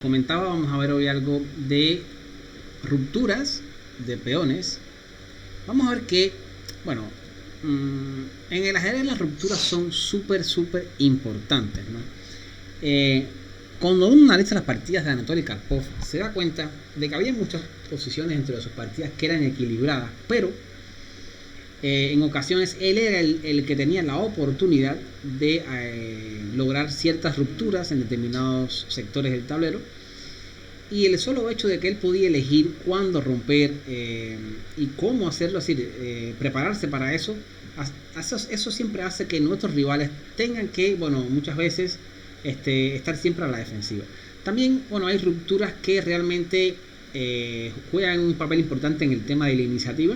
Comentaba, vamos a ver hoy algo de rupturas de peones. Vamos a ver que, bueno, en el ajedrez las rupturas son súper importantes, ¿no? Cuando uno analiza las partidas de Anatoly Karpov, se da cuenta de que había muchas posiciones dentro de sus partidas que eran equilibradas, pero en ocasiones él era el que tenía la oportunidad de lograr ciertas rupturas en determinados sectores del tablero, y el solo hecho de que él podía elegir cuándo romper y cómo hacerlo, es decir, prepararse para eso, eso siempre hace que nuestros rivales tengan que, bueno, muchas veces estar siempre a la defensiva. También, bueno, hay rupturas que realmente juegan un papel importante en el tema de la iniciativa,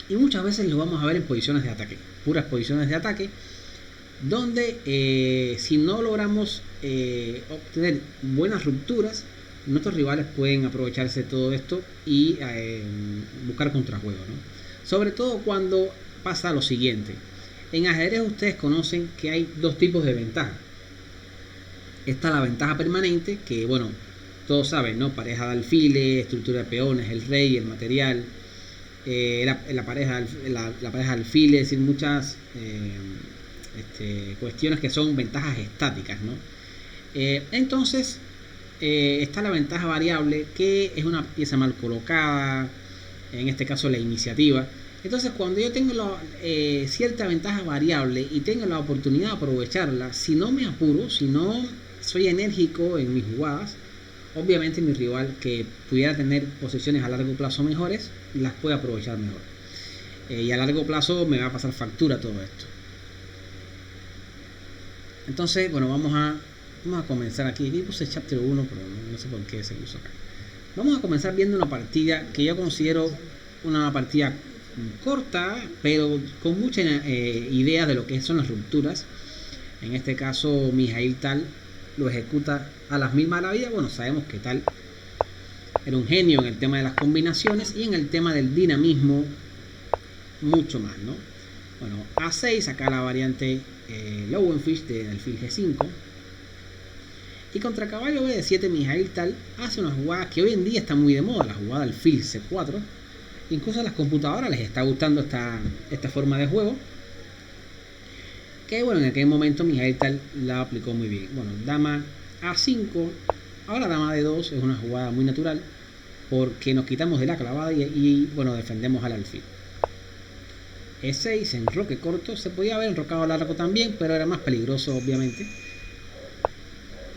y muchas veces lo vamos a ver en posiciones de ataque, puras posiciones de ataque, donde si no logramos obtener buenas rupturas, nuestros rivales pueden aprovecharse de todo esto y buscar contrajuegos, ¿no? Sobre todo cuando pasa lo siguiente. En ajedrez ustedes conocen que hay dos tipos de ventaja. Está la ventaja permanente, que bueno, todos saben, ¿no? Pareja de alfiles, estructura de peones, el rey, el material, la pareja de alfiles, es decir, muchas cuestiones que son ventajas estáticas, ¿no? Entonces está la ventaja variable, que es una pieza mal colocada, en este caso la iniciativa. Entonces, cuando yo tengo cierta ventaja variable y tengo la oportunidad de aprovecharla, si no me apuro, si no soy enérgico en mis jugadas, obviamente mi rival, que pudiera tener posiciones a largo plazo mejores, las puede aprovechar mejor. Y a largo plazo me va a pasar factura todo esto. Entonces, bueno, vamos a comenzar aquí. Aquí puse chapter 1, pero no sé por qué se puso acá. Vamos a comenzar viendo una partida que yo considero una partida corta, pero con mucha idea de lo que son las rupturas. En este caso, Mijail Tal lo ejecuta a las mil maravillas. Bueno, sabemos que Tal era un genio en el tema de las combinaciones y en el tema del dinamismo mucho más, ¿no? Bueno, A6, acá la variante Lowenfish del alfil G5. Y contra caballo B de 7, Mijail Tal hace una jugada que hoy en día está muy de moda, la jugada alfil C4. Incluso a las computadoras les está gustando esta forma de juego, que bueno, en aquel momento Mijail Tal la aplicó muy bien. Bueno, dama A5, ahora dama D2 es una jugada muy natural, porque nos quitamos de la clavada y bueno, defendemos al alfil. E6, enroque corto, se podía haber enrocado largo también, pero era más peligroso obviamente.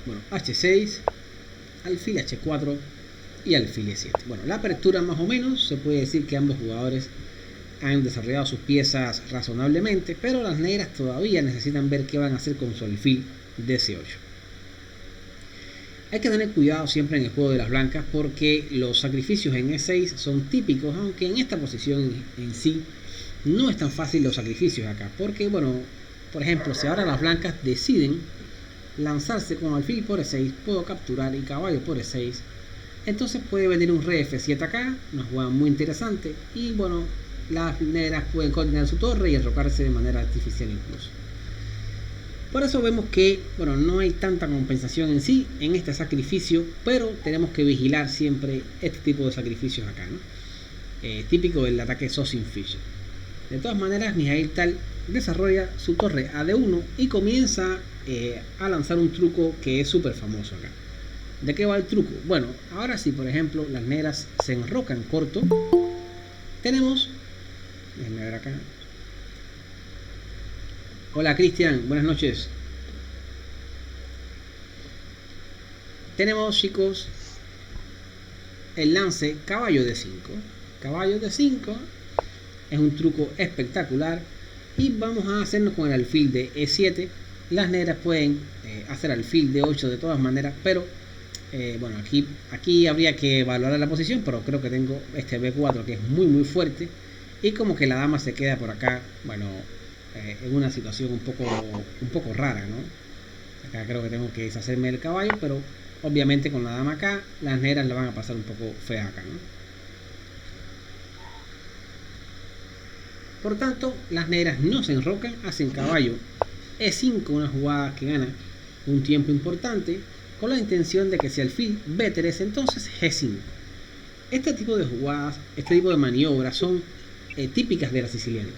Bueno, H6, alfil H4 y alfil E7. Bueno, la apertura más o menos, se puede decir que ambos jugadores han desarrollado sus piezas razonablemente, pero las negras todavía necesitan ver qué van a hacer con su alfil de C8. Hay que tener cuidado siempre en el juego de las blancas, porque los sacrificios en E6 son típicos, aunque en esta posición en sí no es tan fácil los sacrificios acá, porque bueno, por ejemplo, si ahora las blancas deciden lanzarse con alfil por E6, puedo capturar y caballo por E6, entonces puede venir un rey F7 acá, una jugada muy interesante, y bueno, las negras pueden coordinar su torre y enrocarse de manera artificial incluso. Por eso vemos que, bueno, no hay tanta compensación en sí en este sacrificio, pero tenemos que vigilar siempre este tipo de sacrificios acá, ¿no? Típico del ataque Sossin-Fischer. De todas maneras, Mijail Tal desarrolla su torre a D1 y comienza a lanzar un truco que es súper famoso acá. ¿De qué va el truco? Bueno, ahora si por ejemplo las negras se enrocan corto, tenemos... Déjenme ver acá. Hola Cristian, buenas noches. Tenemos, chicos, el lance caballo D5. Caballo D5 es un truco espectacular, y vamos a hacernos con el alfil de E7. Las negras pueden hacer alfil de 8 de todas maneras, pero bueno, aquí habría que valorar la posición, pero creo que tengo este B4 que es muy fuerte, y como que la dama se queda por acá, bueno, en una situación un poco rara, ¿no? Acá creo que tengo que deshacerme del caballo, pero obviamente con la dama acá, las negras la van a pasar un poco fea acá, ¿no? Por tanto, las negras no se enrocan, hacen caballo E5, una jugada que gana un tiempo importante. con la intención de que si alfil B3, entonces G5. Este tipo de jugadas, este tipo de maniobras son típicas de la siciliana,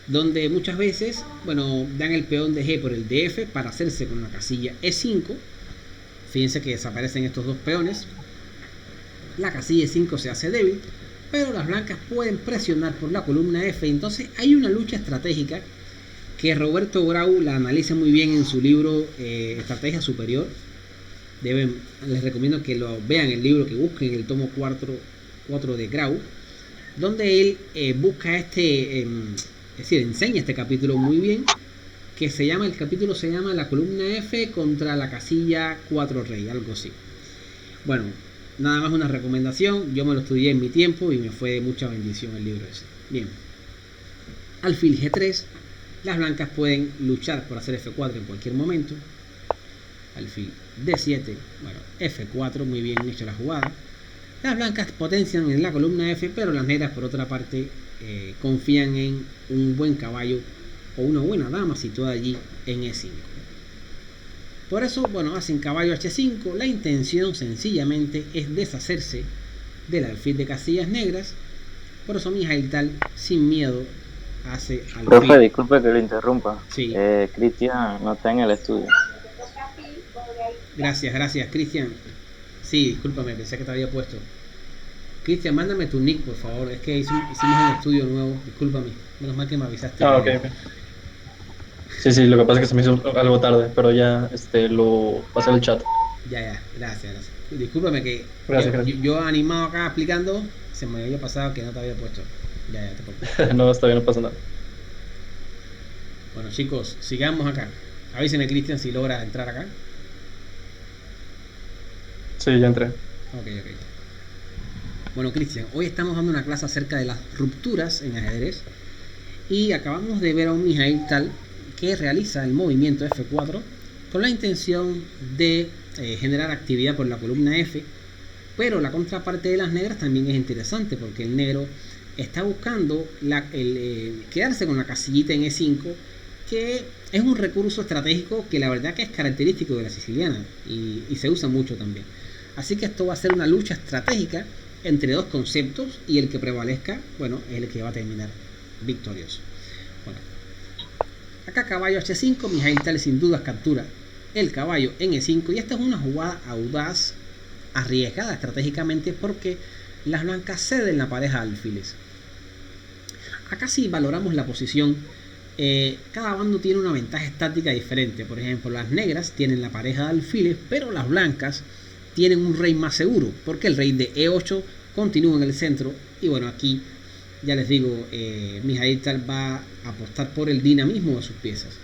donde muchas veces, bueno, dan el peón de G por el de F para hacerse con la casilla E5. Fíjense que desaparecen estos dos peones. La casilla E5 se hace débil, pero las blancas pueden presionar por la columna F. Entonces hay una lucha estratégica que Roberto Grau la analiza muy bien en su libro Estrategia Superior. Les recomiendo que lo vean el libro, que busquen el tomo 4 de Grau, donde él busca es decir, enseña este capítulo muy bien, que el capítulo se llama La columna F contra la casilla 4 rey, algo así. Bueno, nada más una recomendación, yo me lo estudié en mi tiempo y me fue de mucha bendición el libro ese. Bien, alfil G3, las blancas pueden luchar por hacer F4 en cualquier momento. Alfil D7, bueno, F4, muy bien hecho la jugada. Las blancas potencian en la columna F, pero las negras por otra parte confían en un buen caballo o una buena dama situada allí en E5. Por eso, bueno, hacen caballo H5. La intención sencillamente es deshacerse del alfil de casillas negras. Por eso Mijail Tal, sin miedo, hace alfil. Profe, disculpe que lo interrumpa. Sí. Cristian no está en el estudio. Gracias, Cristian. Sí, discúlpame, pensé que te había puesto. Cristian, mándame tu nick, por favor. Es que hicimos un estudio nuevo. Discúlpame. Menos mal que me avisaste. Ah, ok. Sí, lo que pasa es que se me hizo algo tarde, pero ya lo pasé al chat. Ya, gracias. Discúlpame que Gracias. Yo animado acá explicando, se me había pasado que no te había puesto. Ya, te pongo. No, está bien, no pasa nada. Bueno, chicos, sigamos acá. Avísenme, Cristian, si logra entrar acá. Sí, ya entré. Ok. Bueno, Cristian, hoy estamos dando una clase acerca de las rupturas en ajedrez y acabamos de ver a un Mijail Tal que realiza el movimiento F4 con la intención de generar actividad por la columna F, pero la contraparte de las negras también es interesante porque el negro está buscando quedarse con la casillita en E5, que es un recurso estratégico que la verdad que es característico de la siciliana y se usa mucho también. Así que esto va a ser una lucha estratégica entre dos conceptos y el que prevalezca, bueno, es el que va a terminar victorioso. Bueno, acá caballo H5, Mijail Tal sin dudas captura el caballo en E5 y esta es una jugada audaz, arriesgada estratégicamente porque las blancas ceden la pareja de alfiles. Acá si valoramos la posición, cada bando tiene una ventaja estática diferente. Por ejemplo, las negras tienen la pareja de alfiles, pero las blancas tienen un rey más seguro, porque el rey de E8 continúa en el centro. Y bueno, aquí ya les digo, Mijail Tal va a apostar por el dinamismo de sus piezas.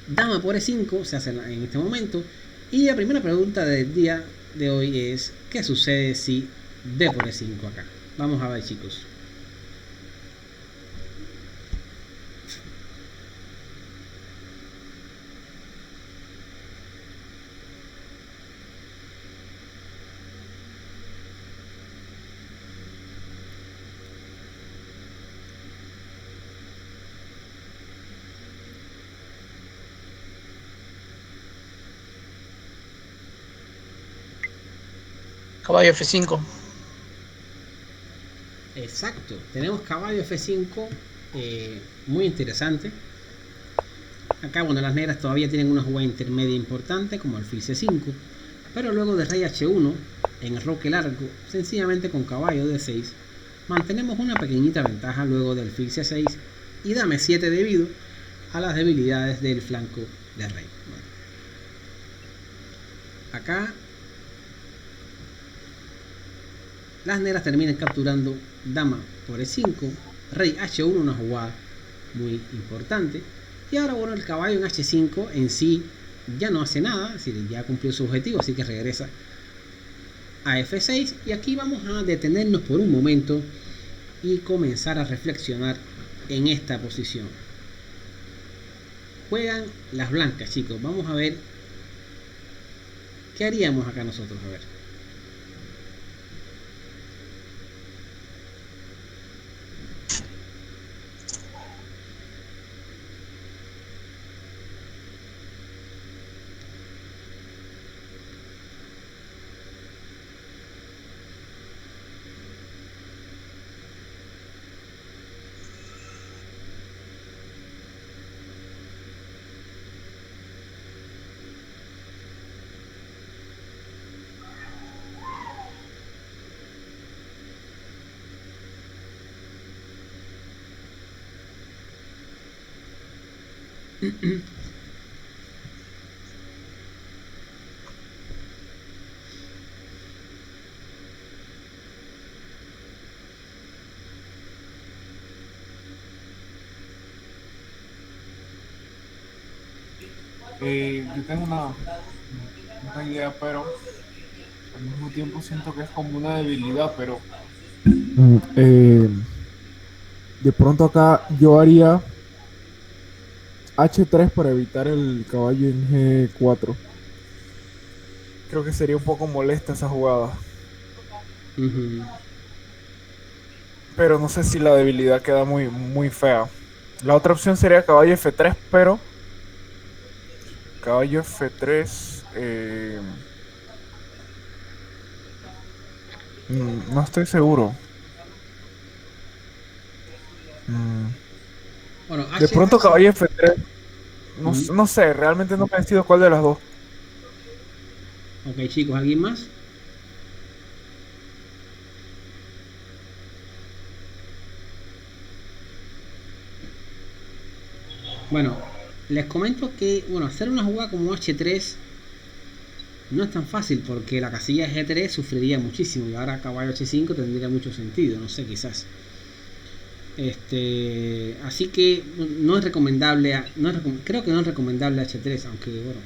Dama por E5 se hace en este momento. Y la primera pregunta del día de hoy es: ¿qué sucede si D por E5 acá? Vamos a ver, chicos. Caballo F5. Exacto, tenemos caballo F5, muy interesante. Acá, bueno, las negras todavía tienen una jugada intermedia importante como alfil C5, pero luego de rey H1 en roque largo, sencillamente con caballo D6, mantenemos una pequeñita ventaja luego del alfil C6 y dame 7 debido a las debilidades del flanco de rey. Bueno, acá las negras terminan capturando dama por E5, rey H1, una jugada muy importante. Y ahora, bueno, el caballo en H5 en sí ya no hace nada, es decir, ya cumplió su objetivo, así que regresa a F6. Y aquí vamos a detenernos por un momento y comenzar a reflexionar en esta posición. Juegan las blancas, chicos. Vamos a ver qué haríamos acá nosotros. A ver. Yo tengo una idea, pero al mismo tiempo siento que es como una debilidad, pero de pronto acá yo haría H3 para evitar el caballo en G4. Creo que sería un poco molesta esa jugada, Ujú. pero no sé si la debilidad queda muy fea. La otra opción sería caballo F3, pero caballo F3, no estoy seguro. Mm, Bueno, De pronto H, caballo F3, ujú. no sé, realmente no me decido cuál de las dos. Ok, chicos, ¿alguien más? Bueno, les comento que, bueno, hacer una jugada como H3 no es tan fácil porque la casilla G3 sufriría muchísimo y ahora caballo H5 tendría mucho sentido, no sé, quizás. Así que no es recomendable, creo que no es recomendable H3, aunque bueno,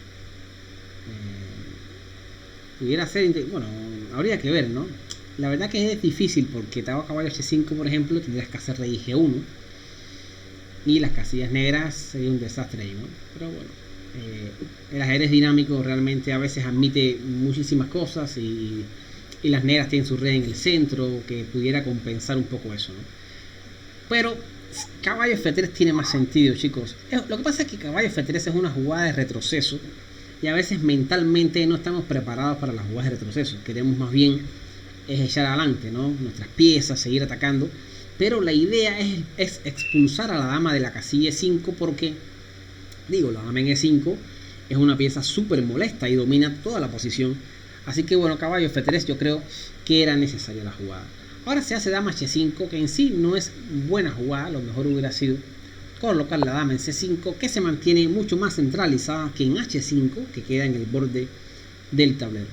pudiera ser, bueno, habría que ver, ¿no? La verdad que es difícil porque te hago caballo H5, por ejemplo, tendrías que hacer rey G1 y las casillas negras sería un desastre ahí, ¿no? Pero bueno, el ajedrez dinámico realmente a veces admite muchísimas cosas y las negras tienen su rey en el centro que pudiera compensar un poco eso, ¿no? Pero caballo F3 tiene más sentido, chicos. Lo que pasa es que caballo F3 es una jugada de retroceso y a veces mentalmente no estamos preparados para las jugadas de retroceso. Queremos más bien es echar adelante, ¿no? Nuestras piezas, seguir atacando. Pero la idea es expulsar a la dama de la casilla E5 porque, digo, la dama en E5 es una pieza súper molesta y domina toda la posición. Así que bueno, caballo F3 yo creo que era necesaria la jugada. Ahora se hace dama H5, que en sí no es buena jugada, lo mejor hubiera sido colocar la dama en C5, que se mantiene mucho más centralizada que en H5, que queda en el borde del tablero.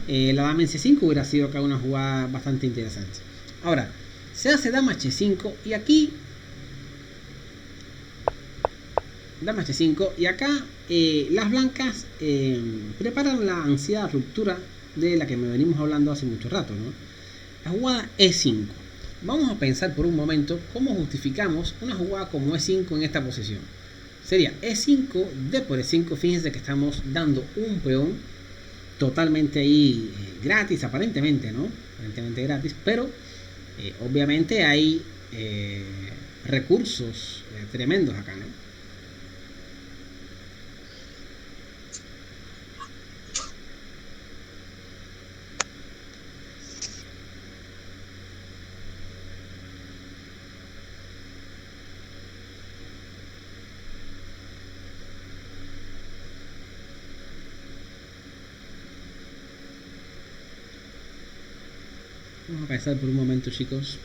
La dama en C5 hubiera sido acá una jugada bastante interesante. Ahora, se hace dama H5 y aquí dama H5 y acá las blancas preparan la ansiada ruptura de la que me venimos hablando hace mucho rato, ¿no? La jugada E5. Vamos a pensar por un momento cómo justificamos una jugada como E5 en esta posición. Sería E5, D por E5, fíjense que estamos dando un peón totalmente ahí gratis, aparentemente, ¿no? Aparentemente gratis, pero obviamente hay recursos tremendos acá, ¿no? Vamos a pensar por un momento, chicos.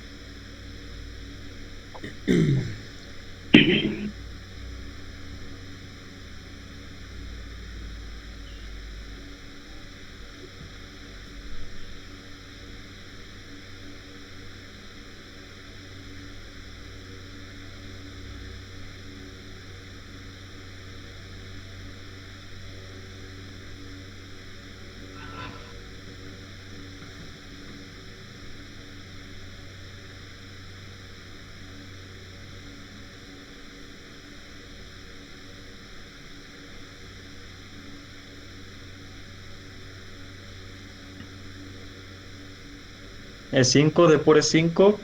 E5, D por E5,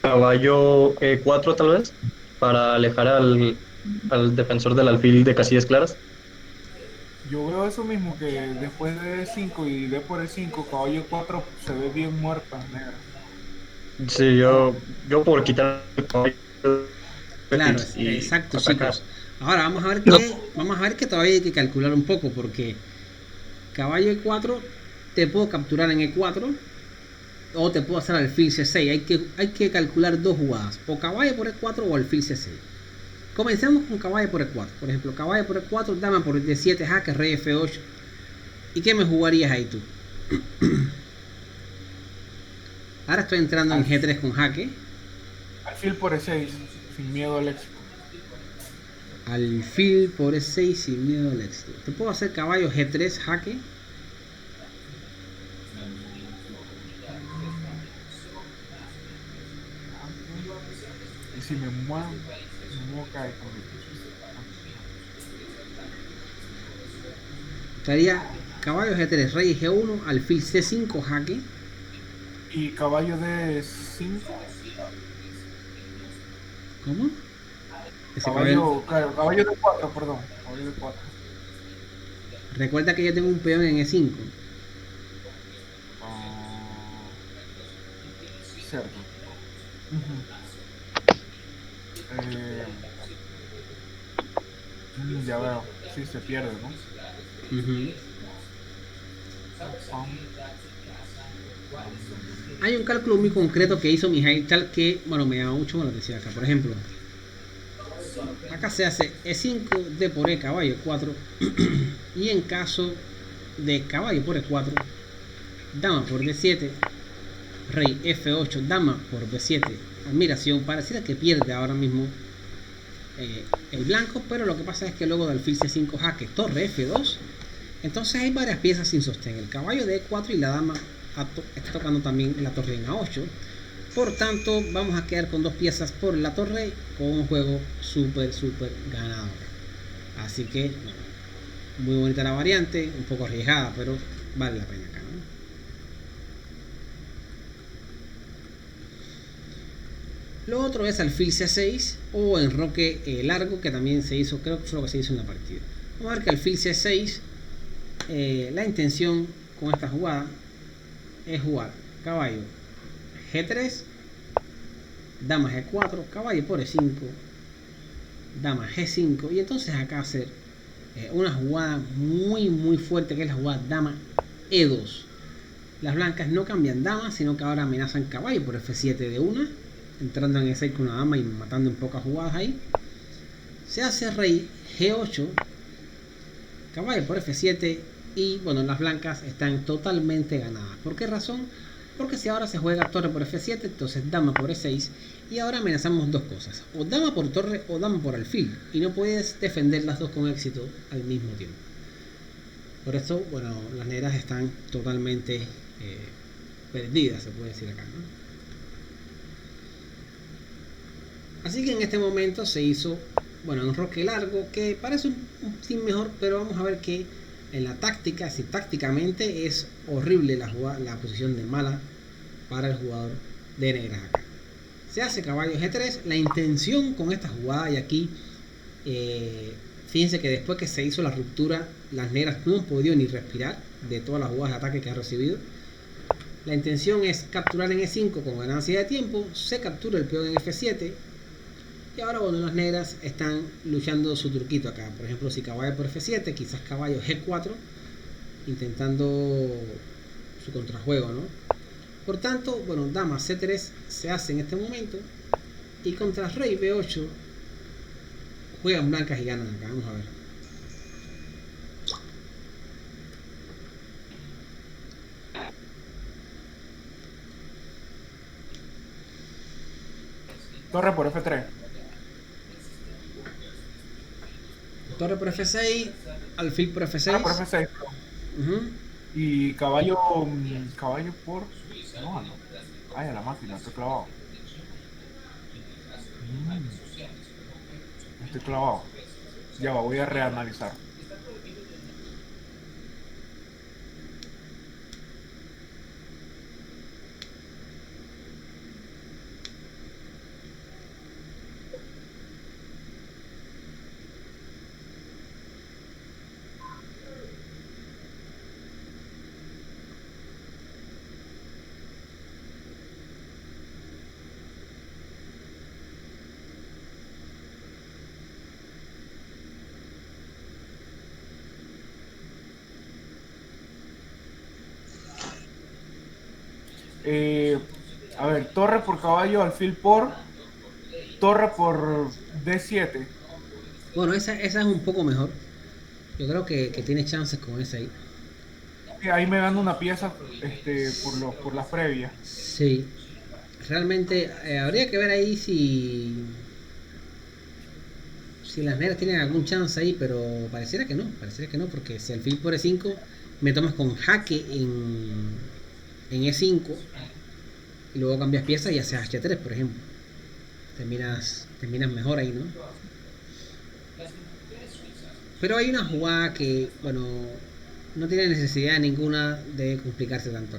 caballo E4 tal vez, para alejar al defensor del alfil de casillas claras. Yo veo eso mismo, que después de 5 y D por E5, caballo 4 se ve bien muerta, negra. Sí, yo por quitar el caballo Claro, y exacto, atacar. chicos. Ahora vamos a ver que todavía hay que calcular un poco porque caballo E4 te puedo capturar en E4 o te puedo hacer alfil C6. Hay que calcular dos jugadas, o caballo por E4 o alfil C6. Comencemos con caballo por E4. Por ejemplo, caballo por E4, dama por D7, jaque, rey F8. ¿Y qué me jugarías ahí tú? Ahora estoy entrando en G3 con jaque. Alfil por E6, sin miedo al éxito. Alfil por E6 sin miedo al éxito. Te puedo hacer caballo G3, jaque. Y si me muevo cae con Estaría caballo G3, rey G1, alfil C5, jaque. y caballo de 5. ¿Cómo? Ese caballo... Caballo de 4, perdón. Caballo de 4. Recuerda que yo tengo un peón en E5. Cierto. Ya veo. Sí, se pierde, ¿no? Hay un cálculo muy concreto que hizo Mijail Tal que, bueno, me llama mucho la atención acá. Por ejemplo, acá se hace E5, D por E, caballo 4. Y en caso de caballo por E4, dama por D7, rey F8, dama por B7. Admiración, pareciera que pierde ahora mismo el blanco, pero lo que pasa es que luego de alfil C5, jaque, torre F2, entonces hay varias piezas sin sostén. El caballo de E4 y la dama está tocando también la torre en A8. Por tanto, vamos a quedar con dos piezas por la torre con un juego súper ganador. Así que, muy bonita la variante, un poco arriesgada, pero vale la pena acá, ¿no? Lo otro es alfil C6 o enroque largo, que también se hizo, creo que fue lo que se hizo en la partida. Vamos a ver que alfil C6, la intención con esta jugada es jugar caballo G3, dama G4, caballo por E5, dama G5, y entonces acá hacer una jugada muy fuerte, que es la jugada dama E2. Las blancas no cambian dama, sino que ahora amenazan caballo por F7 de una, entrando en E6 con una dama y matando en pocas jugadas ahí. Se hace rey G8, caballo por F7, y bueno, las blancas están totalmente ganadas. ¿Por qué razón? Porque si ahora se juega torre por F7, entonces dama por E6, y ahora amenazamos dos cosas: o dama por torre o dama por alfil, y no puedes defender las dos con éxito al mismo tiempo. Por eso, bueno, las negras están totalmente perdidas, se puede decir acá, ¿no? Así que en este momento se hizo, bueno, un enroque largo, que parece un sin mejor, pero vamos a ver que en la táctica, si tácticamente es horrible la posición de mala para el jugador de negras acá. Se hace caballo G3. La intención con esta jugada, y aquí fíjense que después que se hizo la ruptura, las negras no han podido ni respirar de todas las jugadas de ataque que ha recibido. La intención es capturar en E5 con ganancia de tiempo. Se captura el peón en F7. Y ahora, bueno, las negras están luchando su truquito acá. Por ejemplo, si caballo por F7, quizás caballo G4, intentando su contrajuego, ¿no? Por tanto, bueno, dama C3 se hace en este momento. Y contra rey B8 juegan blancas y ganan acá. Vamos a ver. Torre por F3. Torre por F6, alfil por F6. Ah, por F6. Y caballo por... No. Ay, a la máquina, estoy clavado. Estoy clavado. Ya va, voy a reanalizar. A ver, torre por caballo, alfil por... Torre por D7. Bueno, esa es un poco mejor. Yo creo que tiene chances con esa ahí. Ahí me gano una pieza por las previas. Sí. Realmente habría que ver ahí si las negras tienen algún chance ahí, pero pareciera que no, porque si alfil por E5 me tomas con jaque en E5 y luego cambias piezas y haces H3, por ejemplo. Terminas mejor ahí, ¿no? Pero hay una jugada que, bueno, no tiene necesidad ninguna de complicarse tanto.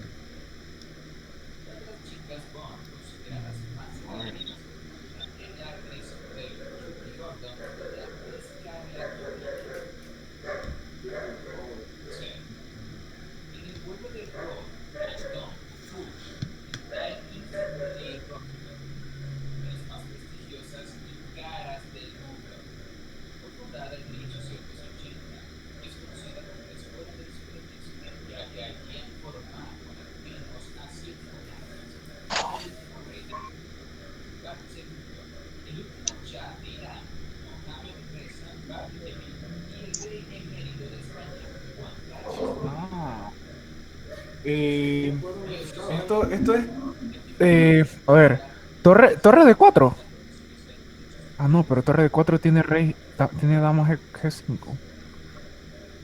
Ah. Esto es. A ver. Torre de 4. Ah, no, pero torre de 4 tiene rey. Tiene damas G5.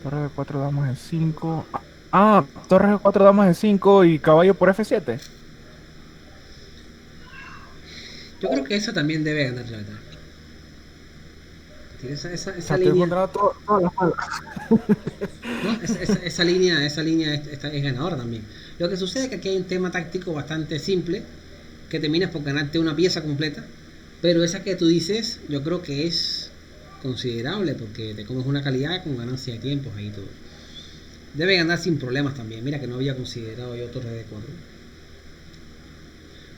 Torre de 4 damas G5. Ah, torre de 4 damas G5 y caballo por F7. Yo creo que esa también debe ganar, la verdad. Esa O sea, estoy línea. encontrando todas las malas. No, esa línea es ganadora también. Lo que sucede es que aquí hay un tema táctico bastante simple, que terminas por ganarte una pieza completa, pero esa que tú dices, yo creo que es considerable, porque te comes una calidad con ganancia de tiempos ahí todo. Debe ganar sin problemas también. Mira que no había considerado yo torre de 4.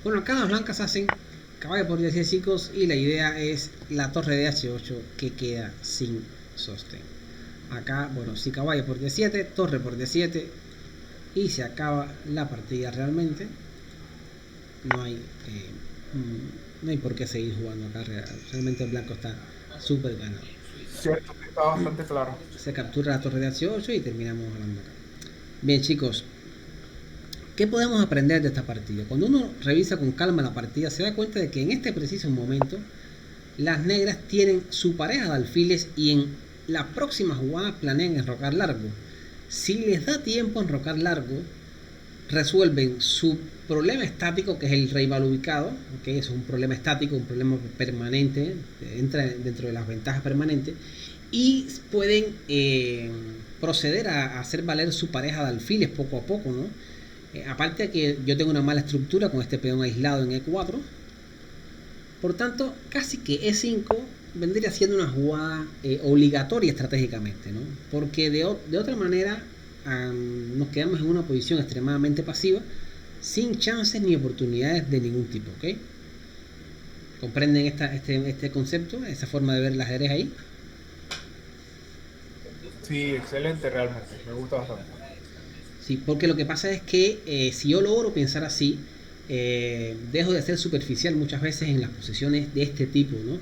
Bueno, acá las blancas hacen caballo por 16 chicos y la idea es la torre de H8 que queda sin sostén. Acá, bueno, si caballo por D7, torre por D7 y se acaba la partida realmente. No hay por qué seguir jugando acá. Realmente el blanco está súper ganado. Cierto, está bastante claro. Se captura la torre de H8 y terminamos hablando acá. Bien, chicos, ¿qué podemos aprender de esta partida? Cuando uno revisa con calma la partida, se da cuenta de que en este preciso momento las negras tienen su pareja de alfiles y en la próxima jugada planean enrocar largo. Si les da tiempo a enrocar largo, resuelven su problema estático, que es el rey mal ubicado, ¿okay? Es un problema estático, un problema permanente, entra dentro de las ventajas permanentes, y pueden proceder a hacer valer su pareja de alfiles poco a poco, ¿no? Aparte de que yo tengo una mala estructura con este peón aislado en E4, por tanto, casi que E5 vendría siendo una jugada obligatoria estratégicamente, ¿no? Porque de otra manera nos quedamos en una posición extremadamente pasiva, sin chances ni oportunidades de ningún tipo, ¿ok? ¿Comprenden este concepto, esa forma de ver el ajedrez ahí? Sí, excelente realmente. Me gusta bastante. Sí, porque lo que pasa es que si yo logro pensar así, dejo de ser superficial muchas veces en las posiciones de este tipo, ¿no?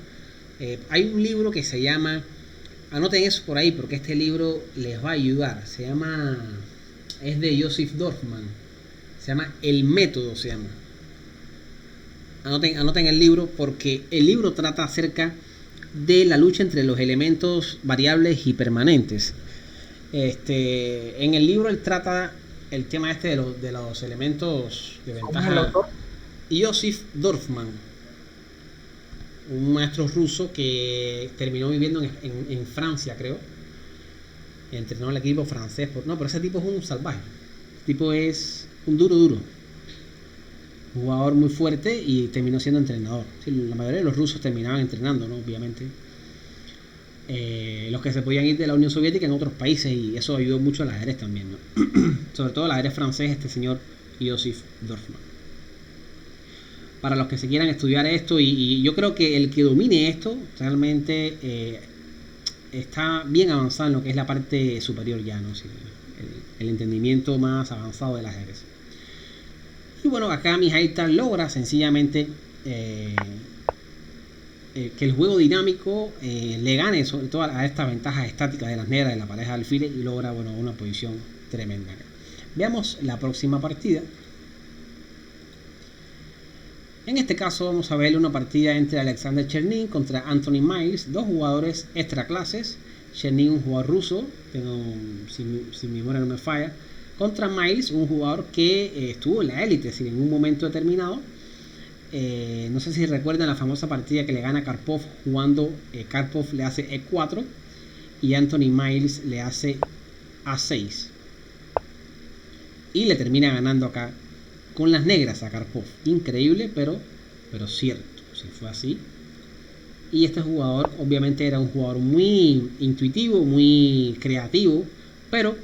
Hay un libro que se llama, anoten eso por ahí porque este libro les va a ayudar, es de Joseph Dorfman, se llama El Método, se llama. Anoten el libro porque el libro trata acerca de la lucha entre los elementos variables y permanentes. En el libro él trata el tema de los elementos de ventaja. ¿Cómo es el autor? Joseph Dorfman, un maestro ruso que terminó viviendo en Francia, creo. Entrenó al equipo francés. Pero ese tipo es un salvaje. El tipo es un duro. Un jugador muy fuerte y terminó siendo entrenador. Sí, la mayoría de los rusos terminaban entrenando, ¿no? Obviamente. Los que se podían ir de la Unión Soviética en otros países, y eso ayudó mucho al ajedrez también, ¿no? Sobre todo al ajedrez francés, este señor Joseph Dorfman. Para los que se quieran estudiar esto, y yo creo que el que domine esto realmente está bien avanzado en lo que es la parte superior ya, ¿no? Sí, el entendimiento más avanzado del ajedrez. Y bueno, acá Mijail Tal logra sencillamente que el juego dinámico le gane sobre todo a estas ventajas estáticas de las negras de la pareja de alfiles y logra, bueno, una posición tremenda. Veamos la próxima partida. En este caso vamos a ver una partida entre Alexander Chernin contra Anthony Miles, dos jugadores extra clases. Chernin, un jugador ruso, si mi memoria no me falla, contra Miles, un jugador que estuvo en la élite, es decir, en un momento determinado. No sé si recuerdan la famosa partida que le gana Karpov jugando, Karpov le hace E4 y Anthony Miles le hace A6 y le termina ganando acá con las negras a Karpov. Increíble, pero cierto, si fue así. Y este jugador obviamente era un jugador muy intuitivo, muy creativo, pero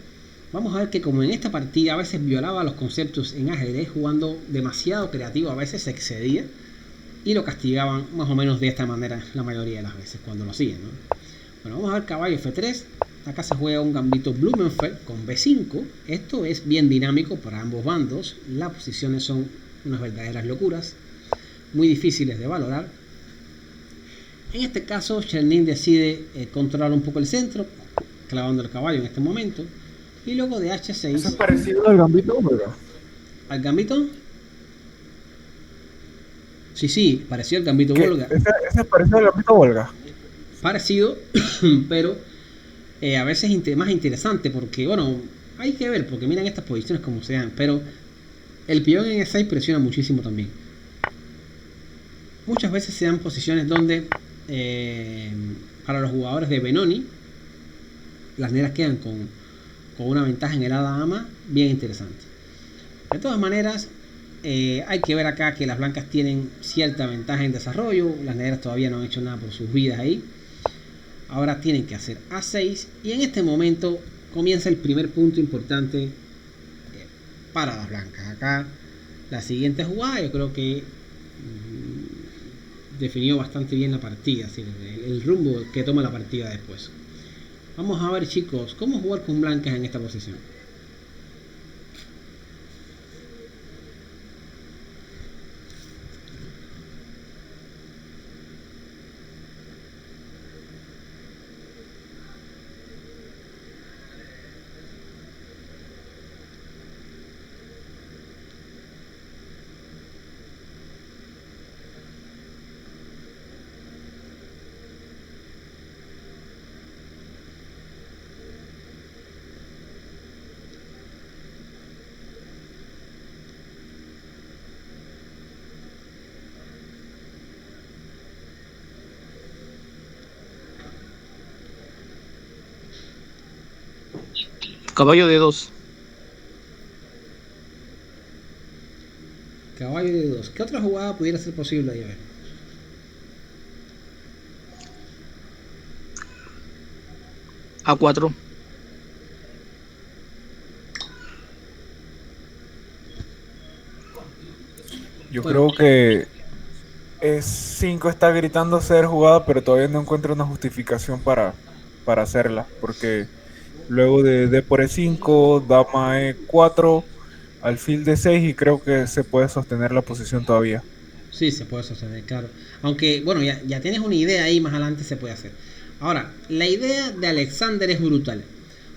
vamos a ver que como en esta partida a veces violaba los conceptos en ajedrez, jugando demasiado creativo, a veces se excedía y lo castigaban más o menos de esta manera la mayoría de las veces cuando lo hacían, ¿no? Bueno, vamos a ver caballo F3. Acá se juega un gambito Blumenfeld con B5. Esto es bien dinámico para ambos bandos. Las posiciones son unas verdaderas locuras, muy difíciles de valorar. En este caso Chernin decide controlar un poco el centro, clavando el caballo en este momento. Y luego de H6. ¿Eso es parecido al gambito Volga? ¿Al gambito? Sí, parecido al gambito Volga. Ese es parecido al gambito Volga. Parecido, pero a veces más interesante porque, bueno, hay que ver, porque miren estas posiciones como sean, pero el peón en E6 presiona muchísimo también. Muchas veces se dan posiciones donde para los jugadores de Benoni las negras quedan con una ventaja en el hada-ama bien interesante. De todas maneras, hay que ver acá que las blancas tienen cierta ventaja en desarrollo. Las negras todavía no han hecho nada por sus vidas ahí. Ahora tienen que hacer A6 y en este momento comienza el primer punto importante para las blancas. Acá la siguiente jugada yo creo que definió bastante bien la partida, así, el rumbo que toma la partida después. Vamos a ver, chicos, cómo jugar con blancas en esta posición. Caballo de 2. Caballo de 2. ¿Qué otra jugada pudiera ser posible ahí? A ver. A4. Yo creo que E5 está gritando ser jugada, pero todavía no encuentra una justificación para hacerla, porque luego de D por E5, dama E4, alfil D6 y creo que se puede sostener la posición todavía. Sí, se puede sostener, claro. Aunque, bueno, ya tienes una idea ahí, más adelante se puede hacer. Ahora, la idea de Alexander es brutal.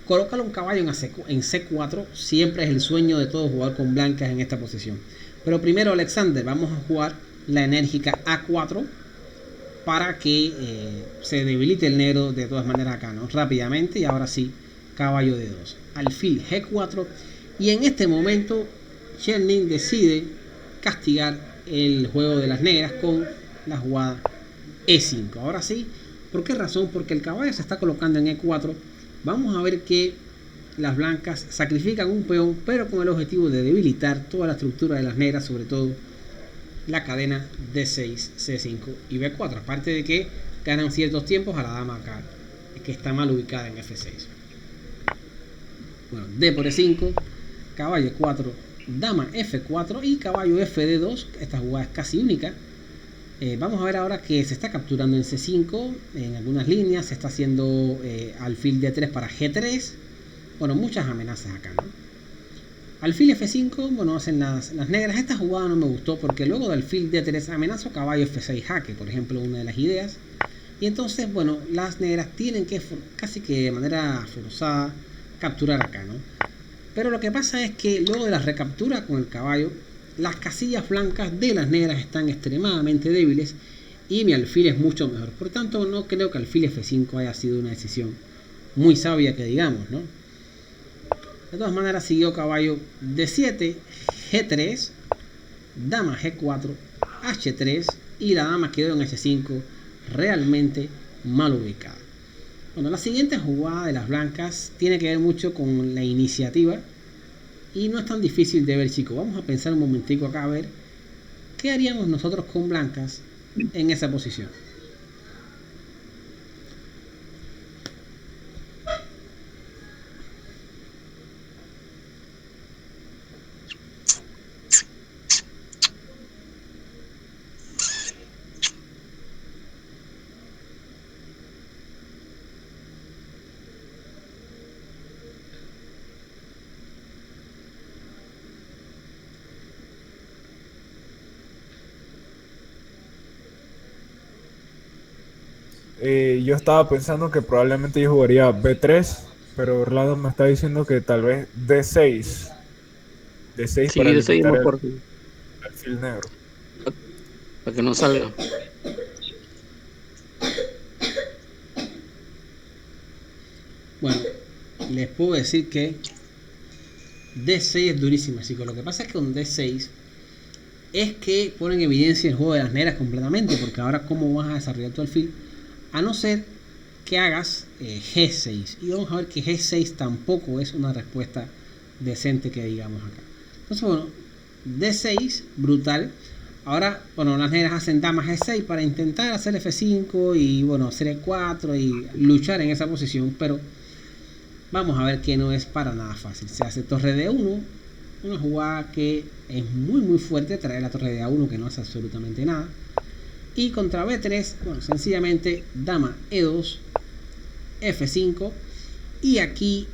Colócale un caballo en C4, siempre es el sueño de todo jugar con blancas en esta posición. Pero primero, Alexander, vamos a jugar la enérgica A4 para que se debilite el negro de todas maneras acá, ¿no? Rápidamente, y ahora sí, caballo de 2. Alfil G4, y en este momento Chernin decide castigar el juego de las negras con la jugada E5. Ahora sí, ¿por qué razón? Porque el caballo se está colocando en E4. Vamos a ver que las blancas sacrifican un peón, pero con el objetivo de debilitar toda la estructura de las negras, sobre todo la cadena D6, C5 y B4. Aparte de que ganan ciertos tiempos a la dama acá, que está mal ubicada en F6. Bueno, D por E5, caballo E4, dama F4 y caballo FD2. Esta jugada es casi única. Vamos a ver ahora que se está capturando en C5 en algunas líneas, se está haciendo alfil D3 para G3. Bueno, muchas amenazas acá, ¿no? Alfil F5, bueno, hacen las negras. Esta jugada no me gustó porque luego de alfil D3 amenazo caballo F6 jaque, por ejemplo, una de las ideas. Y entonces, bueno, las negras tienen que casi que de manera forzada capturar acá, ¿no? Pero lo que pasa es que luego de la recaptura con el caballo, las casillas blancas de las negras están extremadamente débiles y mi alfil es mucho mejor. Por tanto, no creo que alfil F5 haya sido una decisión muy sabia que digamos, ¿no? De todas maneras siguió caballo D7, G3, dama G4, H3 y la dama quedó en H5 realmente mal ubicada. Bueno, la siguiente jugada de las blancas tiene que ver mucho con la iniciativa y no es tan difícil de ver, chicos. Vamos a pensar un momentico acá a ver qué haríamos nosotros con blancas en esa posición. Yo estaba pensando que probablemente yo jugaría B3, pero Orlando me está diciendo que tal vez D6. D6 Sí, para de seguir limitar el mejor, alfil negro. para que no salga. Bueno, les puedo decir que D6 es durísima, chicos. Lo que pasa es que con D6 es que pone en evidencia el juego de las negras completamente, porque ahora cómo vas a desarrollar tu alfil, a no ser que hagas G6. Y vamos a ver que G6 tampoco es una respuesta decente que digamos acá. Entonces, bueno, D6, brutal. Ahora, bueno, las negras hacen dama G6 para intentar hacer F5 y, bueno, hacer E4 y luchar en esa posición, pero vamos a ver que no es para nada fácil. Se hace torre D1, una jugada que es muy fuerte, traer la torre de A1 que no hace absolutamente nada. Y contra B3, bueno, sencillamente dama E2, F5 y aquí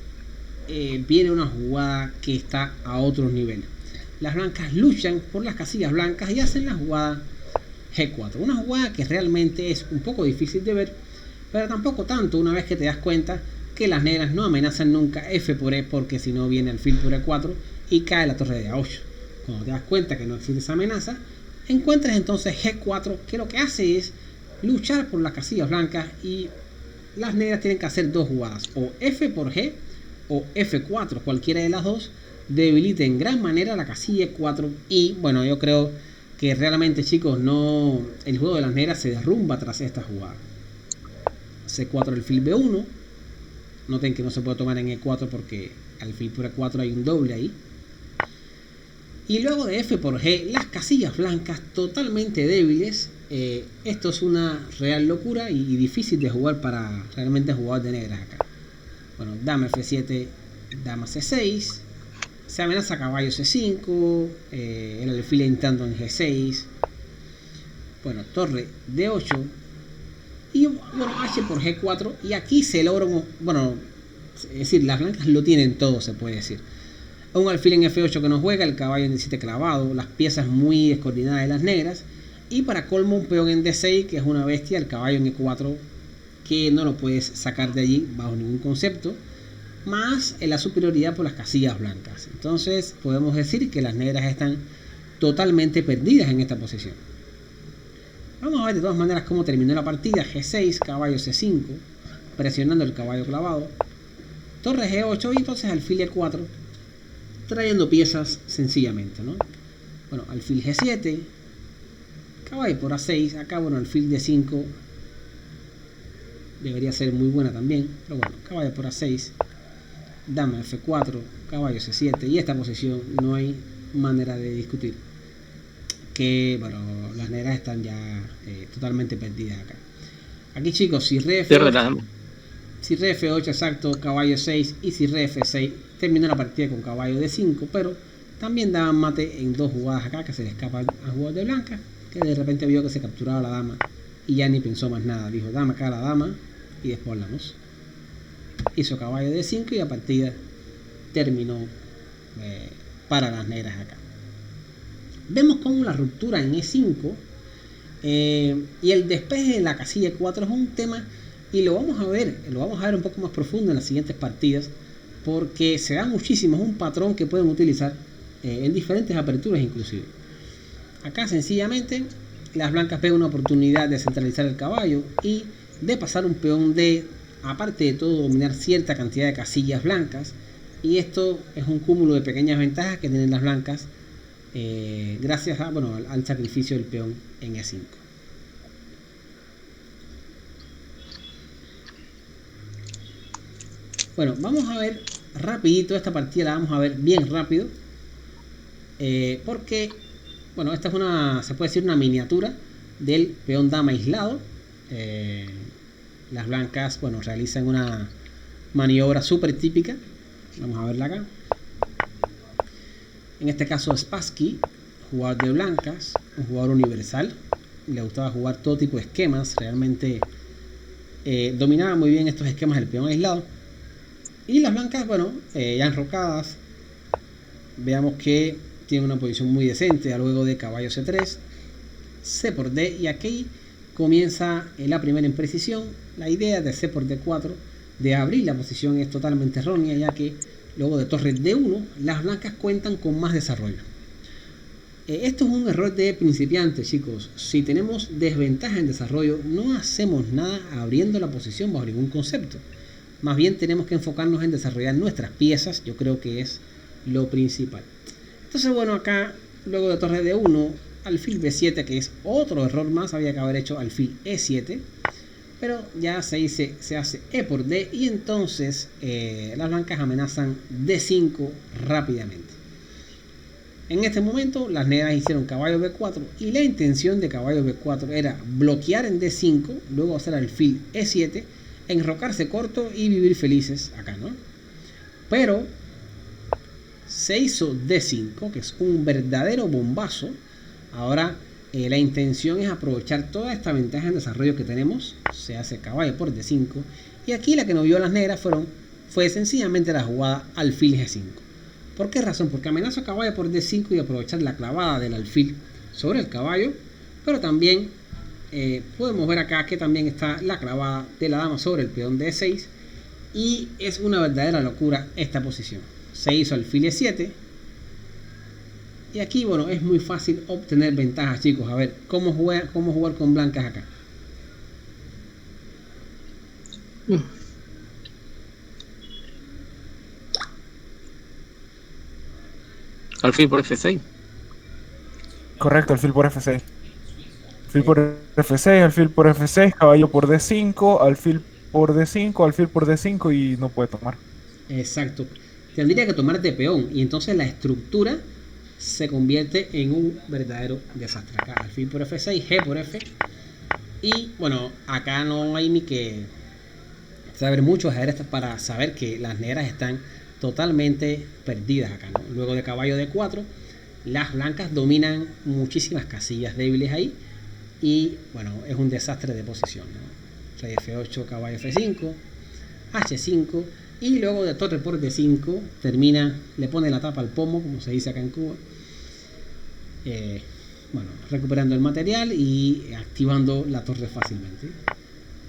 viene una jugada que está a otro nivel. Las blancas luchan por las casillas blancas y hacen la jugada G4, una jugada que realmente es un poco difícil de ver, pero tampoco tanto una vez que te das cuenta que las negras no amenazan nunca F por E, porque si no viene alfil por E4 y cae la torre de A8. Cuando te das cuenta que no existe esa amenaza, encuentras entonces G4, que lo que hace es luchar por las casillas blancas y las negras tienen que hacer dos jugadas, o F por G o F4, cualquiera de las dos debilita en gran manera la casilla E4 y bueno, yo creo que realmente, chicos, no, el juego de las negras se derrumba tras esta jugada. C4 alfil B1, noten que no se puede tomar en E4 porque alfil por E4 hay un doble ahí. Y luego de F por G, las casillas blancas totalmente débiles. Esto es una real locura y difícil de jugar para realmente jugadores de negras acá. Bueno, dama F7, dama C6. Se amenaza caballo C5. El alfil entrando en G6. Bueno, torre D8. Y bueno, H por G4. Y aquí se logra, bueno, es decir, las blancas lo tienen todo, se puede decir. Un alfil en F8 que no juega, el caballo en D7 clavado, las piezas muy descoordinadas de las negras. Y para colmo un peón en D6 que es una bestia, el caballo en E4 que no lo puedes sacar de allí bajo ningún concepto. Más en la superioridad por las casillas blancas. Entonces podemos decir que las negras están totalmente perdidas en esta posición. Vamos a ver de todas maneras cómo terminó la partida. G6, caballo C5, presionando el caballo clavado. Torre G8 y entonces alfil E4. Trayendo piezas sencillamente, ¿no? Bueno, alfil G7, caballo por A6, acá bueno, alfil D5 debería ser muy buena también, pero bueno, caballo por A6, dama F4, caballo C7 y esta posición no hay manera de discutir que, bueno, las negras están ya totalmente perdidas acá. Aquí, chicos, si re F8, si re F8 exacto, caballo 6 y si re F6 terminó la partida con caballo D5, pero también daban mate en dos jugadas acá que se le escapan al jugador de blanca, que de repente vio que se capturaba la dama y ya ni pensó más nada, dijo dama acá la dama y después hablamos. Hizo caballo D5 y la partida terminó para las negras acá. Vemos como la ruptura en E5 y el despeje de la casilla 4 es un tema, y lo vamos a ver un poco más profundo en las siguientes partidas, porque se da muchísimo, es un patrón que pueden utilizar en diferentes aperturas inclusive. Acá sencillamente las blancas ven una oportunidad de centralizar el caballo y de pasar un peón D, aparte de todo dominar cierta cantidad de casillas blancas, y esto es un cúmulo de pequeñas ventajas que tienen las blancas gracias a, al sacrificio del peón en E5. Bueno, vamos a ver rapidito esta partida, la vamos a ver bien rápido, porque bueno, esta es una, se puede decir, una miniatura del peón dama aislado. Las blancas, bueno, realizan una maniobra súper típica. Vamos a verla acá. En este caso Spassky, jugador de blancas, un jugador universal, le gustaba jugar todo tipo de esquemas, realmente dominaba muy bien estos esquemas del peón aislado. Y las blancas, bueno, ya enrocadas, veamos que tiene una posición muy decente, luego de caballo C3, C por D, y aquí comienza la primera imprecisión. La idea de C por D4, de abrir la posición, es totalmente errónea, ya que luego de torre D1, las blancas cuentan con más desarrollo. Esto es un error de principiantes, chicos. Si tenemos desventaja en desarrollo, no hacemos nada abriendo la posición bajo ningún concepto. Más bien tenemos que enfocarnos en desarrollar nuestras piezas, yo creo que es lo principal. Entonces, bueno, acá, luego de torre D1, alfil B7, que es otro error más, había que haber hecho alfil E7, pero ya se hace E por D, y entonces las blancas amenazan D5 rápidamente. En este momento las negras hicieron caballo B4, y la intención de caballo B4 era bloquear en D5, luego hacer alfil E7, enrocarse corto y vivir felices acá, ¿no? Pero se hizo D5, que es un verdadero bombazo. Ahora la intención es aprovechar toda esta ventaja en desarrollo que tenemos. Se hace caballo por D5, y aquí la que no vio las negras fue sencillamente la jugada alfil G5. ¿Por qué razón? Porque amenazo caballo por D5 y aprovechar la clavada del alfil sobre el caballo, pero también podemos ver acá que también está la clavada de la dama sobre el peón D6, y es una verdadera locura esta posición. Se hizo alfil E7, y aquí, bueno, es muy fácil obtener ventajas, chicos. A ver, cómo jugar con blancas acá. Alfil por F6. Correcto, alfil por F6. Alfil por F6, alfil por F6, caballo por D5, alfil por D5, alfil por D5, y no puede tomar. Exacto. Tendría que tomar de peón, y entonces la estructura se convierte en un verdadero desastre. Acá alfil por F6, G por F, y bueno, acá no hay ni que saber mucho ajedrez para saber que las negras están totalmente perdidas acá, ¿no? Luego de caballo D4, las blancas dominan muchísimas casillas débiles ahí, y bueno, es un desastre de posición, ¿no? Rey F8, caballo F5, H5, y luego de torre por D5 termina, le pone la tapa al pomo, como se dice acá en Cuba. Bueno, recuperando el material y activando la torre fácilmente.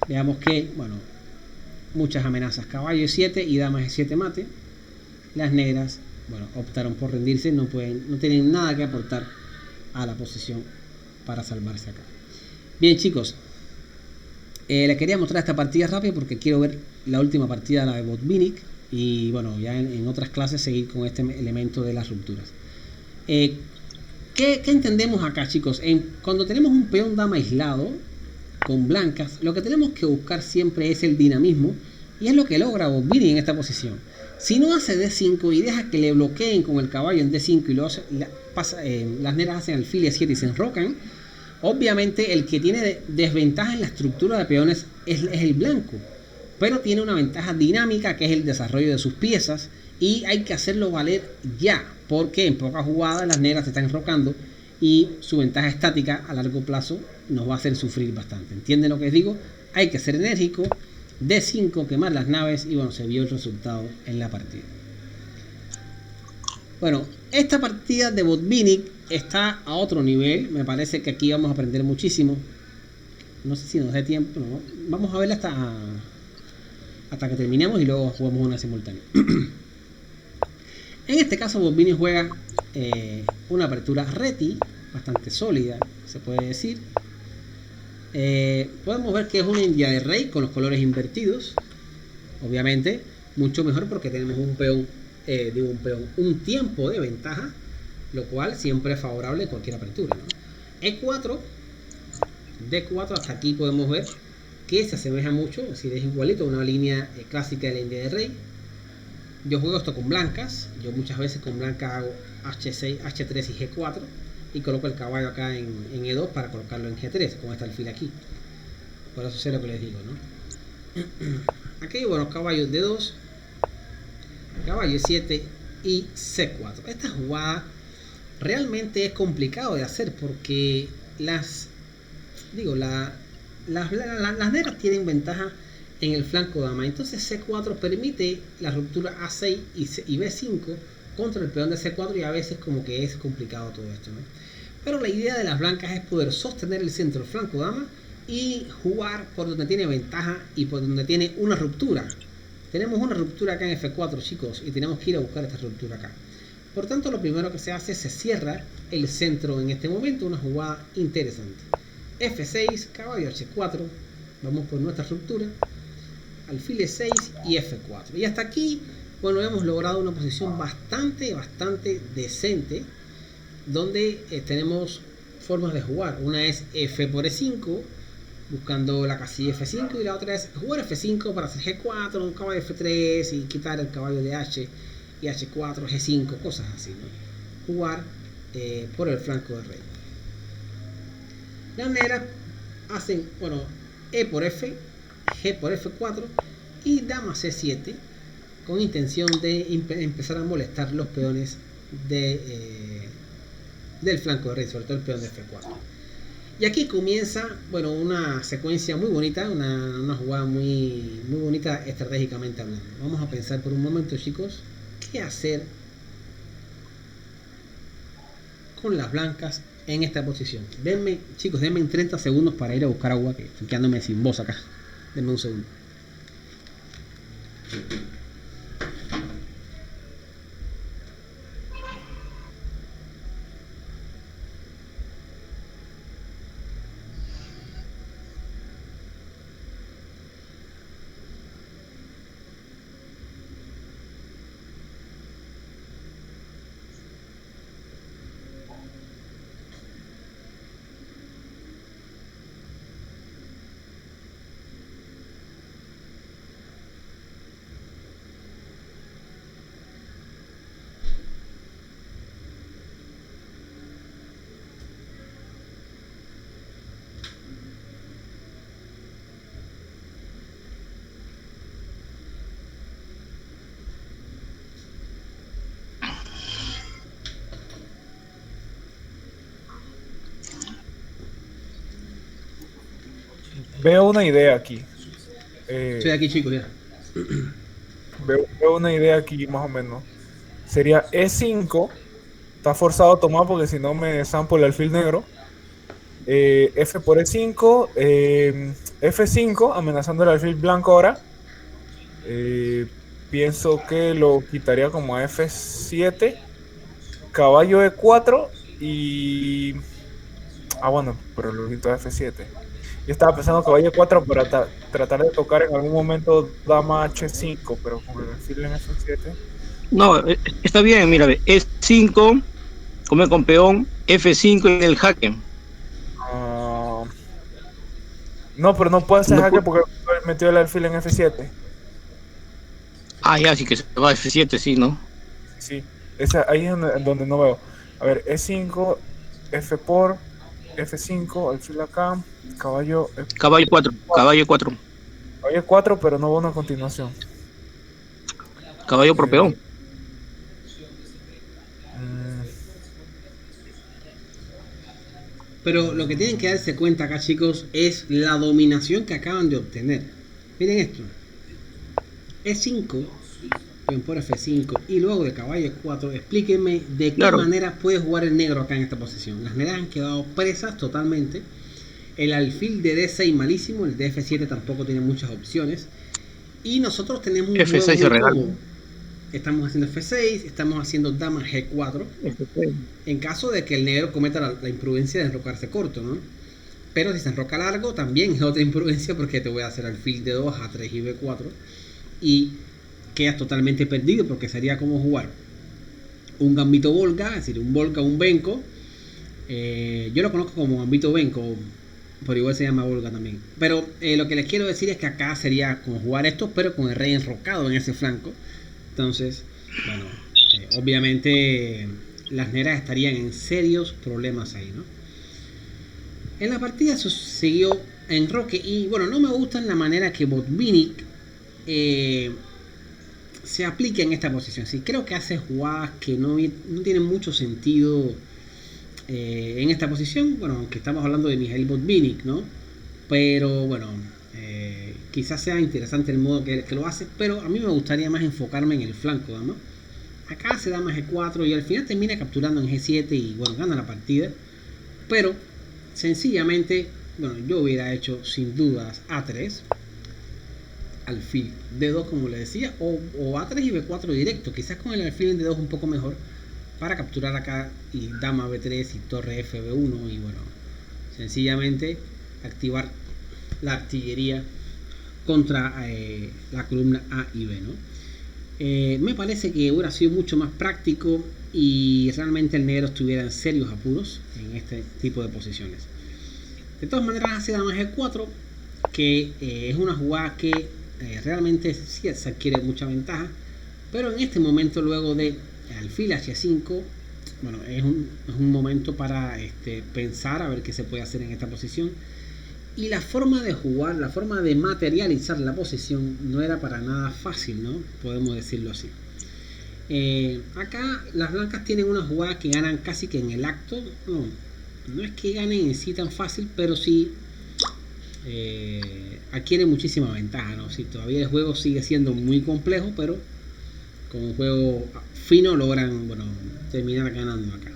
Veamos que, bueno, muchas amenazas, caballo E7 y dama G7 mate. Las negras, bueno, optaron por rendirse, no tienen nada que aportar a la posición para salvarse acá. Bien, chicos, les quería mostrar esta partida rápida porque quiero ver la última partida, la de Botvinnik, y bueno, ya en otras clases seguir con este elemento de las rupturas. ¿Qué entendemos acá, chicos? Cuando tenemos un peón dama aislado con blancas, lo que tenemos que buscar siempre es el dinamismo, y es lo que logra Botvinnik en esta posición. Si no hace D5 y deja que le bloqueen con el caballo en D5 y luego las negras hacen alfil E7 y se enrocan, obviamente el que tiene desventaja en la estructura de peones es el blanco, pero tiene una ventaja dinámica que es el desarrollo de sus piezas, y hay que hacerlo valer ya, porque en pocas jugadas las negras se están enrocando y su ventaja estática a largo plazo nos va a hacer sufrir bastante. ¿Entienden lo que les digo? Hay que ser enérgico, D5, quemar las naves, y bueno, se vio el resultado en la partida. Bueno, esta partida de Botvinnik está a otro nivel. Me parece que aquí vamos a aprender muchísimo. No sé si nos dé tiempo, ¿no? Vamos a verla hasta que terminemos y luego jugamos una simultánea. En este caso, Botvinnik juega una apertura reti, bastante sólida, se puede decir. Podemos ver que es una India de rey con los colores invertidos. Obviamente, mucho mejor porque tenemos un peón, un tiempo de ventaja, lo cual siempre es favorable en cualquier apertura, ¿no? E4, D4, hasta aquí podemos ver que se asemeja mucho, es decir, es igualito a una línea clásica de la India de rey. Yo juego esto con blancas, yo muchas veces con blanca hago H6, H3 y G4 y coloco el caballo acá en E2 para colocarlo en G3 con este alfil aquí. Por eso sé lo que les digo, ¿no? Aquí, bueno, caballo D2, caballo E7 y C4. Esta jugada realmente es complicado de hacer porque las negras tienen ventaja en el flanco dama. Entonces C4 permite la ruptura A6 y B5 contra el peón de C4 y a veces como que es complicado todo esto, ¿no? Pero la idea de las blancas es poder sostener el centro del flanco dama y jugar por donde tiene ventaja y por donde tiene una ruptura. Tenemos una ruptura acá en F4, chicos, y tenemos que ir a buscar esta ruptura acá. Por tanto, lo primero que se hace es se cierra el centro en este momento, una jugada interesante. F6, caballo H4, vamos por nuestra ruptura, alfil E6 y F4. Y hasta aquí, bueno, hemos logrado una posición bastante decente, donde tenemos formas de jugar. Una es F por E5, buscando la casilla F5, y la otra es jugar F5 para hacer G4, un caballo F3 y quitar el caballo de H y H4, G5, cosas así, ¿no? Jugar por el flanco del rey. Las negras hacen, bueno, E por F, G por F4 y dama C7 con intención de empezar a molestar los peones del flanco del rey, sobre todo el peón de F4. Y aquí comienza, bueno, una secuencia muy bonita, una jugada muy bonita estratégicamente hablando. Vamos a pensar por un momento, chicos, qué hacer con las blancas en esta posición. Chicos, denme 30 segundos para ir a buscar agua, que estoy quedándome sin voz acá. Denme un segundo. Veo una idea aquí. Estoy aquí, chicos, ya. Veo una idea aquí más o menos. Sería E5. Está forzado a tomar porque si no me zampo el alfil negro. F por E5. F5 amenazando el alfil blanco ahora. Pienso que lo quitaría como a F7. Caballo E4 y... bueno, pero lo quito a F7. Yo estaba pensando caballo E4 para tratar de tocar en algún momento dama H5, pero con el alfil en F7. No, está bien, mira, E5, come con peón, F5 en el jaque. No, pero no puede hacer No jaque porque metió el alfil en F7. Ya, sí que se va a F7, sí, ¿no? Sí, ahí es donde no veo. A ver, E5, F por, F5, alfil acá, caballo... Caballo 4, caballo 4. Caballo 4, pero no va una continuación. Caballo por peón. Pero lo que tienen que darse cuenta acá, chicos, es la dominación que acaban de obtener. Miren esto. E5 peón por F5 y luego de caballo E4, explíquenme de qué Claro. manera puede jugar el negro acá en esta posición. Las negras han quedado presas totalmente. El alfil de D6 malísimo, el de F7 tampoco tiene muchas opciones. Y nosotros tenemos un F6 juego se muy regala. cómodo. Estamos haciendo F6, estamos haciendo dama G4, en caso de que el negro cometa la imprudencia de enrocarse corto, ¿no? Pero si se enroca largo, también es otra imprudencia porque te voy a hacer alfil de 2, A3 y B4 y quedas totalmente perdido porque sería como jugar un gambito Volga, es decir, un Volga, un Benko. Yo lo conozco como gambito Benko, pero igual se llama Volga también. Pero lo que les quiero decir es que acá sería como jugar esto, pero con el rey enrocado en ese flanco. Entonces, bueno, obviamente las negras estarían en serios problemas ahí, ¿no? En la partida siguió enroque y bueno, no me gusta la manera que Botvinnik se aplica en esta posición. Sí, creo que hace jugadas que no tienen mucho sentido en esta posición. Bueno, aunque estamos hablando de Mijail Botvinnik, ¿no? Pero bueno, quizás sea interesante el modo que lo hace, pero a mí me gustaría más enfocarme en el flanco, ¿no? Acá se dama G4 y al final termina capturando en G7 y bueno, gana la partida. Pero sencillamente, bueno, yo hubiera hecho sin dudas A3, alfil D2 como le decía, o A3 y B4 directo, quizás con el alfil en D2 un poco mejor para capturar acá y dama B3 y torre FB1 y bueno, sencillamente activar la artillería contra la columna A y B, ¿no? Me parece que hubiera sido mucho más práctico y realmente el negro estuviera en serios apuros en este tipo de posiciones. De todas maneras hace dama G4, que es una jugada que realmente sí se adquiere mucha ventaja, pero en este momento luego de alfil H5, bueno, es un momento para pensar a ver qué se puede hacer en esta posición. Y la forma de jugar, la forma de materializar la posición no era para nada fácil, ¿no? Podemos decirlo así. Acá las blancas tienen una jugada que ganan casi que en el acto. No es que ganen en sí tan fácil, pero sí adquiere muchísima ventaja, ¿no? Si todavía el juego sigue siendo muy complejo, pero con un juego fino logran, bueno, terminar ganando acá.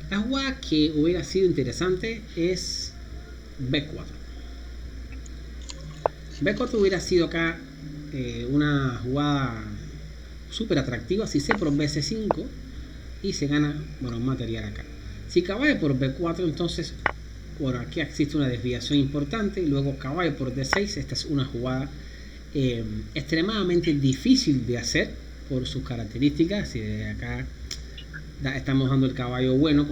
La jugada que hubiera sido interesante es B4. B4 hubiera sido acá una jugada súper atractiva si C por BC5 y se gana, bueno, material acá. Si caballo por B4, entonces, bueno, aquí existe una desviación importante. Luego caballo por D6, esta es una jugada extremadamente difícil de hacer por sus características. Y de acá estamos dando el caballo bueno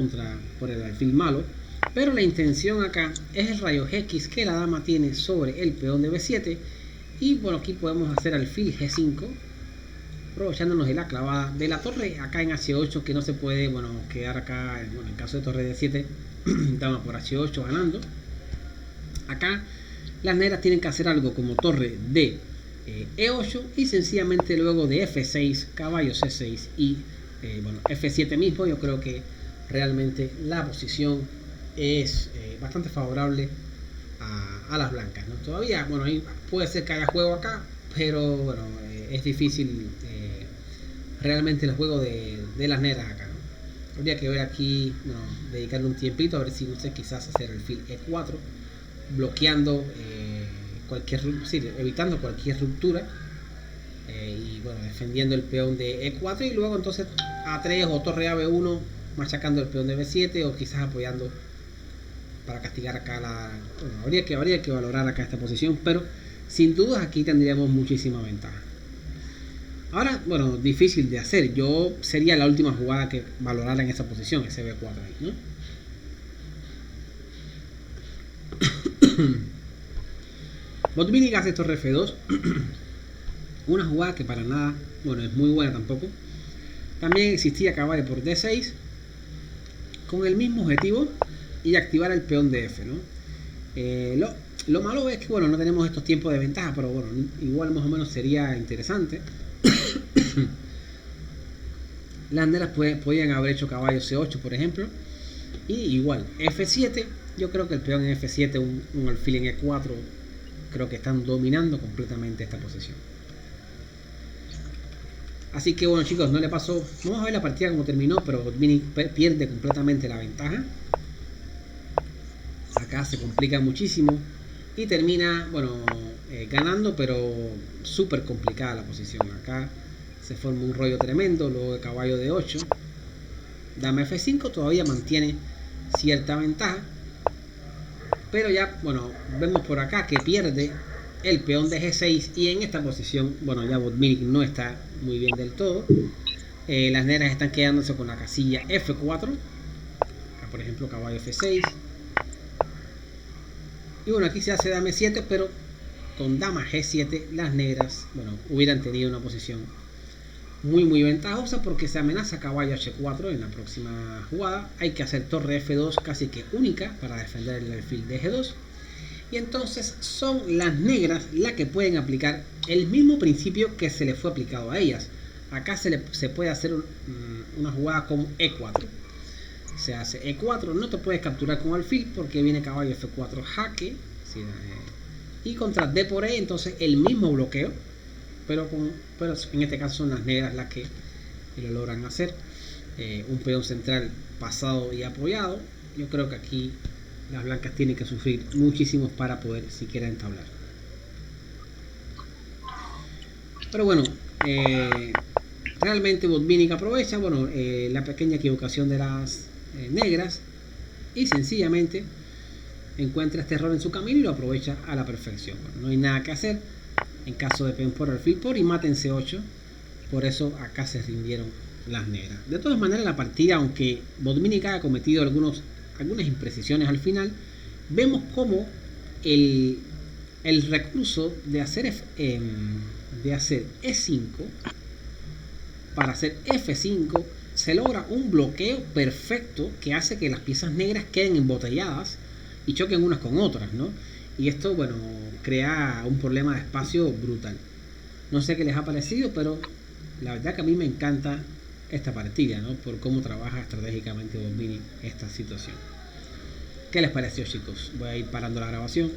por el alfil malo. Pero la intención acá es el rayo X que la dama tiene sobre el peón de B7. Y bueno, aquí podemos hacer alfil G5, aprovechándonos de la clavada de la torre acá en H8, que no se puede, bueno, quedar acá, bueno, en caso de torre D7, dama por H8 ganando. Acá las negras tienen que hacer algo como torre de E8 y sencillamente luego de F6, caballo C6 y bueno, F7 mismo. Yo creo que realmente la posición es bastante favorable a las blancas, ¿no? Todavía, bueno, ahí puede ser que haya juego acá, pero bueno, es difícil realmente el juego de las negras acá, ¿no? Habría que ver aquí, bueno, dedicarle un tiempito a ver si, no sé, quizás hacer el alfil E4, bloqueando evitando cualquier ruptura y bueno, defendiendo el peón de E4 y luego entonces A3 o torre AB1 machacando el peón de B7 o quizás apoyando para castigar acá bueno, habría que valorar acá esta posición, pero sin dudas aquí tendríamos muchísima ventaja. Ahora, bueno, difícil de hacer. Yo sería la última jugada que valorara en esa posición, ese B4 ahí, ¿no? Botvinnik hace torre F2. Una jugada que para nada, bueno, es muy buena tampoco. También existía caballo por D6 con el mismo objetivo y activar el peón de F, ¿no? Lo malo es que, bueno, no tenemos estos tiempos de ventaja, pero bueno, igual más o menos sería interesante. Las negras podían haber hecho caballo C8, por ejemplo, y igual F7. Yo creo que el peón en F7, un alfil en E4, creo que están dominando completamente esta posición. Así que bueno, chicos, no le pasó. Vamos a ver la partida como terminó, pero Botvinnik pierde completamente la ventaja. Acá se complica muchísimo y termina, bueno, ganando, pero súper complicada la posición. Acá se forma un rollo tremendo, luego de caballo de 8. Dama F5 todavía mantiene cierta ventaja, pero ya, bueno, vemos por acá que pierde el peón de G6 y en esta posición, bueno, ya Botvinnik no está muy bien del todo. Las negras están quedándose con la casilla F4. Acá, por ejemplo, caballo F6. Y bueno, aquí se hace dama E7, pero con dama G7 las negras, bueno, hubieran tenido una posición muy ventajosa porque se amenaza caballo H4 en la próxima jugada. Hay que hacer torre F2 casi que única para defender el alfil de G2. Y entonces son las negras las que pueden aplicar el mismo principio que se le fue aplicado a ellas. Acá se puede hacer una jugada con E4. Se hace E4, no te puedes capturar con alfil porque viene caballo F4 jaque. ¿Sí? Y contra D por E, entonces el mismo bloqueo. Pero en este caso son las negras las que lo logran hacer. Un peón central pasado y apoyado. Yo creo que aquí las blancas tienen que sufrir muchísimos para poder siquiera entablar. Pero bueno, realmente Botvinnik aprovecha, bueno, la pequeña equivocación de las negras y sencillamente encuentra este error en su camino y lo aprovecha a la perfección. Bueno, no hay nada que hacer en caso de peón por alfil por y mate en C8. Por eso acá se rindieron las negras. De todas maneras, la partida, aunque Botvinnik haya cometido algunas imprecisiones al final, vemos como el recurso de hacer E5 para hacer F5 se logra un bloqueo perfecto que hace que las piezas negras queden embotelladas y choquen unas con otras, ¿no? Y esto, bueno, crea un problema de espacio brutal. No sé qué les ha parecido, pero la verdad que a mí me encanta esta partida, ¿no? Por cómo trabaja estratégicamente Botvinnik esta situación. ¿Qué les pareció, chicos? Voy a ir parando la grabación.